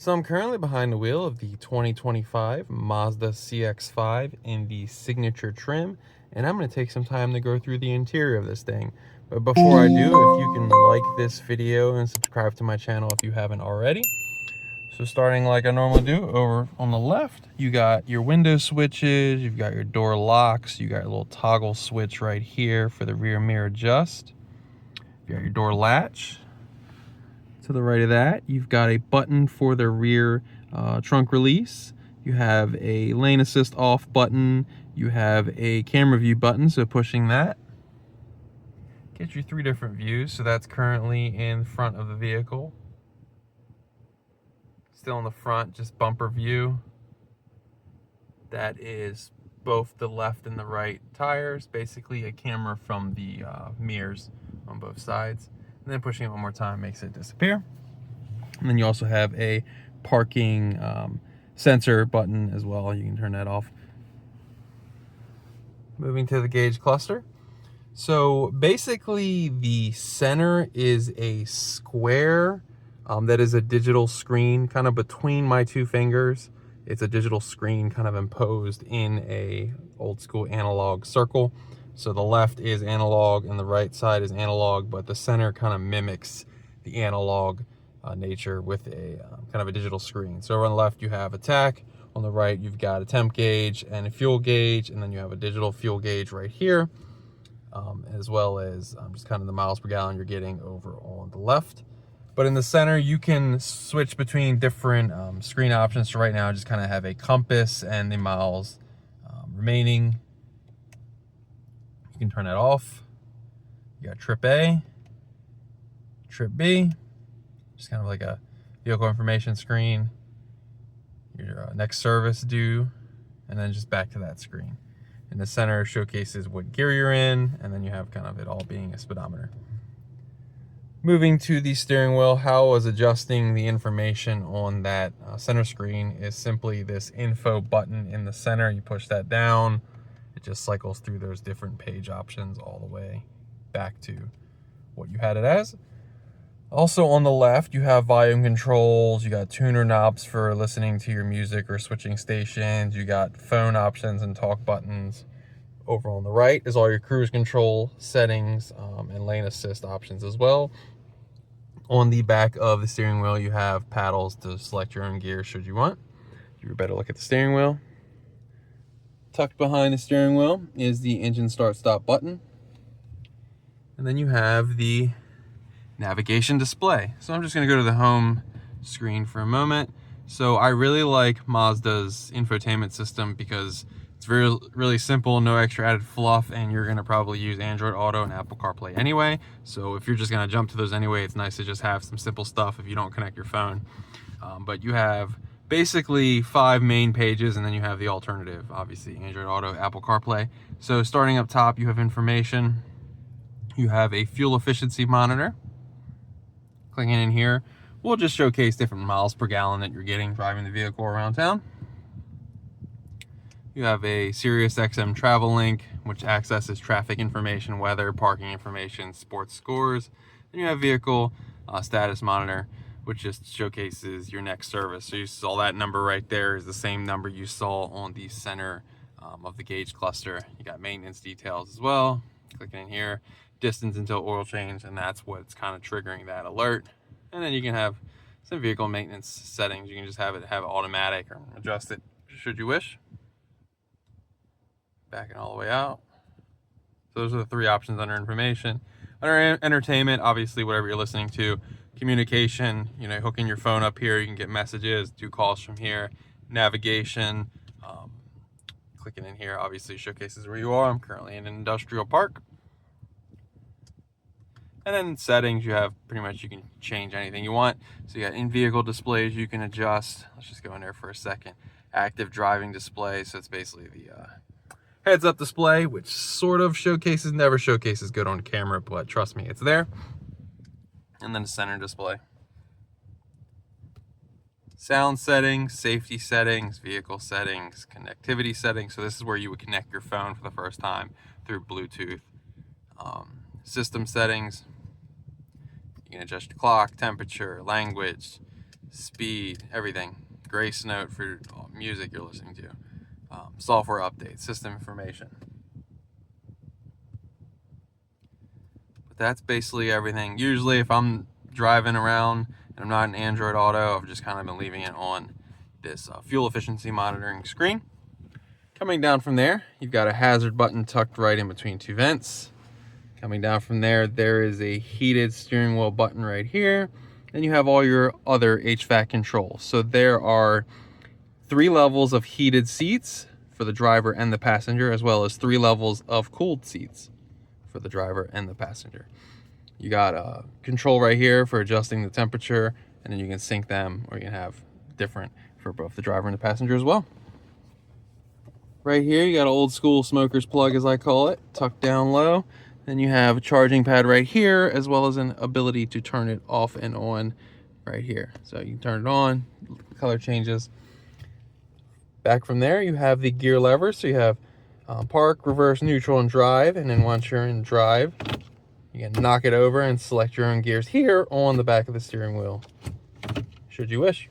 So I'm currently behind the wheel of the 2025 Mazda CX-5 in the Signature trim, and I'm going to take some time to go through the interior of this thing. But before I do, if you can like this video and subscribe to my channel if you haven't already. So starting like I normally do, over on the left, you got your window switches, you've got your door locks, you got a little toggle switch right here for the rear mirror adjust. You got your door latch. To the right of that, you've got a button for the rear trunk release. You have a lane assist off button. You have a camera view button, so pushing that gets you 3 different views. So that's currently in front of the vehicle. Still in the front, just bumper view. That is both the left and the right tires, basically a camera from the mirrors on both sides. And then pushing it one more time makes it disappear. And then you also have a parking sensor button as well. You can turn that off. Moving to the gauge cluster. So basically the center is a square that is a digital screen kind of between my 2 fingers. It's a digital screen kind of imposed in a old school analog circle. So the left is analog and the right side is analog, but the center kind of mimics the analog nature with a kind of a digital screen. So on the left you have a tach, on the right you've got a temp gauge and a fuel gauge, and then you have a digital fuel gauge right here, as well as just kind of the miles per gallon you're getting over on the left. But in the center you can switch between different screen options. So right now I just kind of have a compass and the miles remaining. You can turn that off. You got trip A, trip B, just kind of like a vehicle information screen, your next service due, and then just back to that screen. In the center showcases what gear you're in, and then you have kind of it all being a speedometer. Moving to the steering wheel, how I was adjusting the information on that center screen is simply this info button in the center. You push that down, it just cycles through those different page options all the way back to what you had it as. Also on the left, you have volume controls, you got tuner knobs for listening to your music or switching stations, you got phone options and talk buttons. Over on the right is all your cruise control settings and lane assist options as well. On the back of the steering wheel, you have paddles to select your own gear should you want. Give you a better look at the steering wheel. Tucked behind the steering wheel is the engine start stop button. And then you have the navigation display. So I'm just going to go to the home screen for a moment. So I really like Mazda's infotainment system because it's really simple, no extra added fluff, and you're going to probably use Android Auto and Apple CarPlay anyway. So if you're just going to jump to those anyway, it's nice to just have some simple stuff if you don't connect your phone. But you have basically 5 main pages, and then you have the alternative, obviously Android Auto, Apple CarPlay. So starting up top, you have information. You have a fuel efficiency monitor. Clicking in here, we'll just showcase different miles per gallon that you're getting driving the vehicle around town. You have a Sirius XM travel link, which accesses traffic information, weather, parking information, sports scores. Then you have vehicle status monitor, which just showcases your next service. So you saw that number right there is the same number you saw on the center of the gauge cluster. You got maintenance details as well. Clicking in here, distance until oil change, and that's what's kind of triggering that alert. And then you can have some vehicle maintenance settings. You can just have it automatic or adjust it should you wish. Backing all the way out. So those are the 3 options under information. Under entertainment, obviously whatever you're listening to. Communication, you know, hooking your phone up here, you can get messages, do calls from here. Navigation, clicking in here obviously showcases where you are. I'm currently in an industrial park. And then settings, you have pretty much, you can change anything you want. So you got in-vehicle displays you can adjust. Let's just go in there for a second. Active driving display, so it's basically the heads-up display, which sort of showcases, never showcases good on camera, but trust me, it's there. And then the center display. Sound settings, safety settings, vehicle settings, connectivity settings. So this is where you would connect your phone for the first time through Bluetooth. System settings. You can adjust your clock, temperature, language, speed, everything. Grace note for music you're listening to. Software updates, system information. But that's basically everything. Usually if I'm driving around and I'm not in Android Auto, I've just kind of been leaving it on this fuel efficiency monitoring screen. Coming down from there, you've got a hazard button tucked right in between two vents. Coming down from there, there is a heated steering wheel button right here. Then you have all your other HVAC controls. So there are 3 levels of heated seats for the driver and the passenger, as well as 3 levels of cooled seats for the driver and the passenger. You got a control right here for adjusting the temperature, and then you can sync them, or you can have different for both the driver and the passenger as well. Right here, you got an old school smoker's plug, as I call it, tucked down low. Then you have a charging pad right here, as well as an ability to turn it off and on right here. So you can turn it on, color changes. Back from there, you have the gear levers. So you have park, reverse, neutral, and drive. And then once you're in drive, you can knock it over and select your own gears here on the back of the steering wheel, should you wish.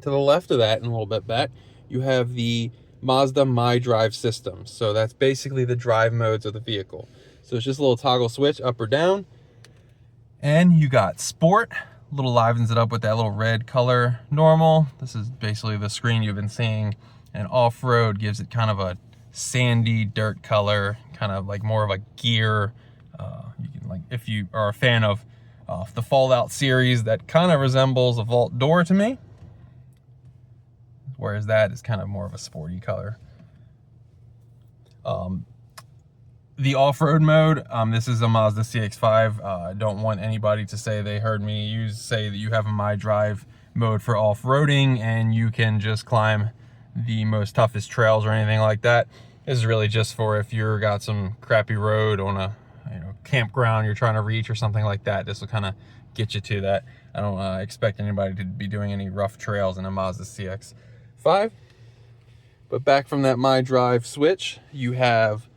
To the left of that, and a little bit back, you have the Mazda My Drive system. So that's basically the drive modes of the vehicle. So it's just a little toggle switch up or down. And you got sport, little livens it up with that little red color. Normal, this is basically the screen you've been seeing. And off-road gives it kind of a sandy dirt color, kind of like more of a gear. You can, like, if you are a fan of the Fallout series, that kind of resembles a vault door to me. Whereas that is kind of more of a sporty color. The off-road mode, this is a Mazda CX-5. I don't want anybody to say they heard me say that you have a My Drive mode for off-roading and you can just climb the most toughest trails or anything like that. This is really just for if you've got some crappy road on a campground you're trying to reach or something like that. This will kind of get you to that. I don't expect anybody to be doing any rough trails in a Mazda CX-5. But back from that My Drive switch, you have,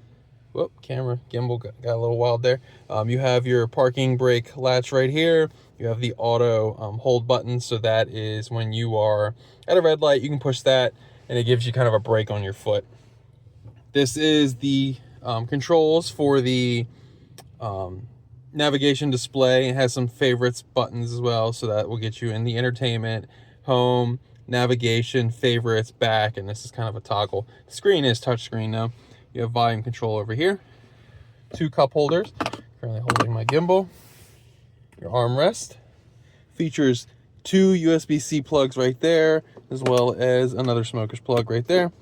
whoop, camera gimbal got a little wild there. You have your parking brake latch right here. You have the auto hold button. So that is when you are at a red light, you can push that and it gives you kind of a brake on your foot. This is the controls for the navigation display. It has some favorites buttons as well. So that will get you in the entertainment, home, navigation, favorites, back, and this is kind of a toggle. The screen is touchscreen though. You have volume control over here. 2 cup holders. Currently holding my gimbal. Your armrest. Features 2 USB-C plugs right there, as well as another smoker's plug right there.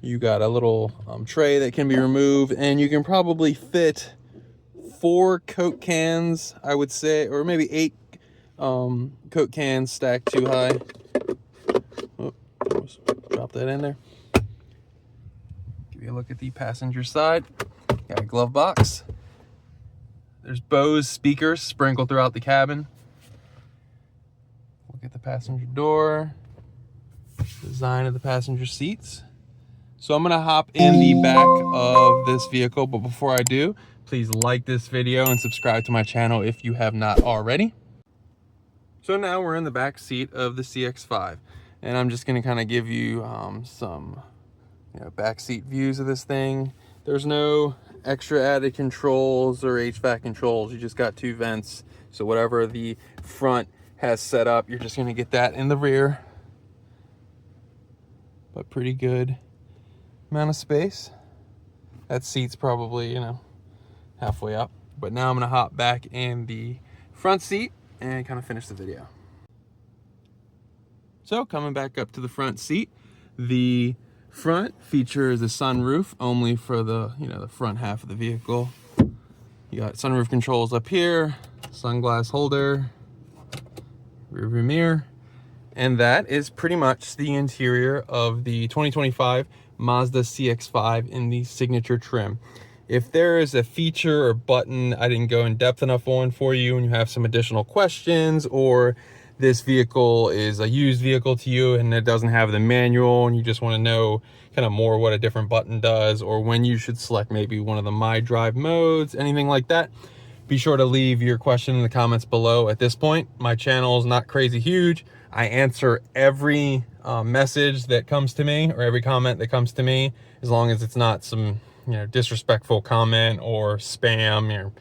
You got a little tray that can be removed, and you can probably fit 4 Coke cans, I would say, or maybe 8 Coke cans stacked too high. Oh, drop that in there. Give you a look at the passenger side. Got a glove box. There's Bose speakers sprinkled throughout the cabin. Look at the passenger door. Design of the passenger seats. So I'm gonna hop in the back of this vehicle, but before I do, please like this video and subscribe to my channel if you have not already. So now we're in the back seat of the CX-5, and I'm just gonna kind of give you some back seat views of this thing. There's no extra added controls or HVAC controls. You just got 2 vents. So whatever the front has set up, you're just gonna get that in the rear. But pretty good amount of space. That seat's probably, halfway up. But now I'm gonna hop back in the front seat and kind of finish the video. So coming back up to the front seat, the front features a sunroof only for the the front half of the vehicle. You got sunroof controls up here, sunglass holder, rear view mirror, and that is pretty much the interior of the 2025 Mazda CX-5 in the Signature trim. If there is a feature or button I didn't go in depth enough on for you and you have some additional questions, or this vehicle is a used vehicle to you and it doesn't have the manual and you just want to know kind of more what a different button does, or when you should select maybe one of the My Drive modes, anything like that, be sure to leave your question in the comments below. At this point, my channel is not crazy huge. I answer every message that comes to me, or every comment that comes to me, as long as it's not some, you know, disrespectful comment or spam, you know,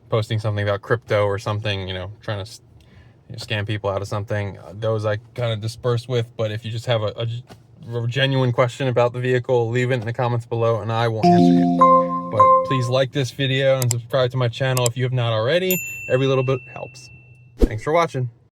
posting something about crypto or something, you know, trying to scam people out of something. Those I kind of disperse with. But if you just have a genuine question about the vehicle, leave it in the comments below and I will answer you. But please like this video and subscribe to my channel if you have not already. Every little bit helps. Thanks for watching.